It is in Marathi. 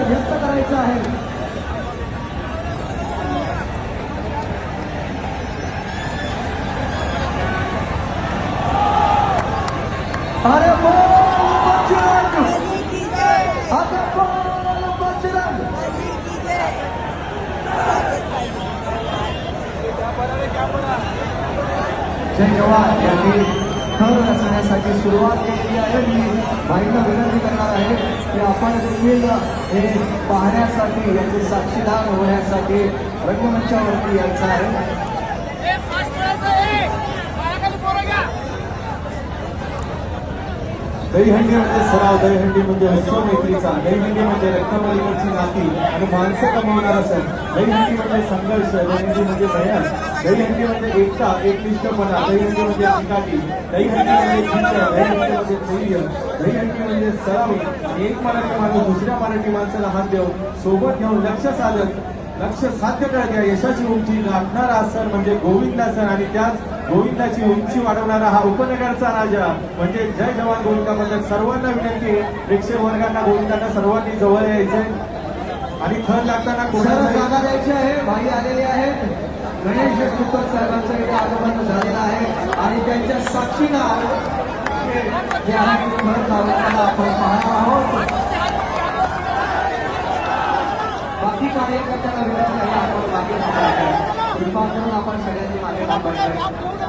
व्यक्त करायचं आहे। अरे बजरंग, अरे बजरंग। जय जवान यांनी थर रचण्यासाठी सुरुवात केलेली आहे। मी भाईंना विनंती करणार आहे की आपण देखील हे पाहण्यासाठी याचे साक्षीदार होण्यासाठी रंगमंचावरती यायचं आहे। दहीहंडी म्हणजे सराव, दहीहंडी म्हणजे हस्व मैत्रीचा, दहीहंडी म्हणजे रक्तपरिवारची नाती आणि माणसं कमावणारा सण, दहीहंडी म्हणजे संघर्ष, दहीहंडी म्हणजे भयान, दहीहंडी म्हणजे एकता, एकनिष्ठपणा, दहीहंडी म्हणजे चिकाटी, दहीहंडी म्हणजे जिद्द, दहीहंडी म्हणजे धैर्य, दहीहंडी म्हणजे सराव आणि एक मराठी माणूस दुसऱ्या मराठी माणसाला हात देऊन सोबत घेऊन लक्ष साध्य करत या यशाची उंची गाठणारा सण म्हणजे गोविंदा सण आणि त्याच गोविंदाची उंची वाढवणारा हा उपनगरचा राजा म्हणजे जय जवान गोविंदा पथक। सर्वांना विनंती आहे, प्रेक्षक वर्गांना गोविंदांना सर्वांनी जवळ यायचंय आणि थर लागताना कोणाला जागा द्यायची आहे। भाई आलेले आहेत, गणेश चित्तोड साहेबांचं इथे आगमन झालेलं आहे आणि त्यांच्या साक्षीनं जे आहे थर लावताना आपण पाहणार आहोत। बाकी कार्यकर्त्यांना विनंती आहे आपण मागे कृपा करून आपण सगळ्यांनी मागे थांबायचं।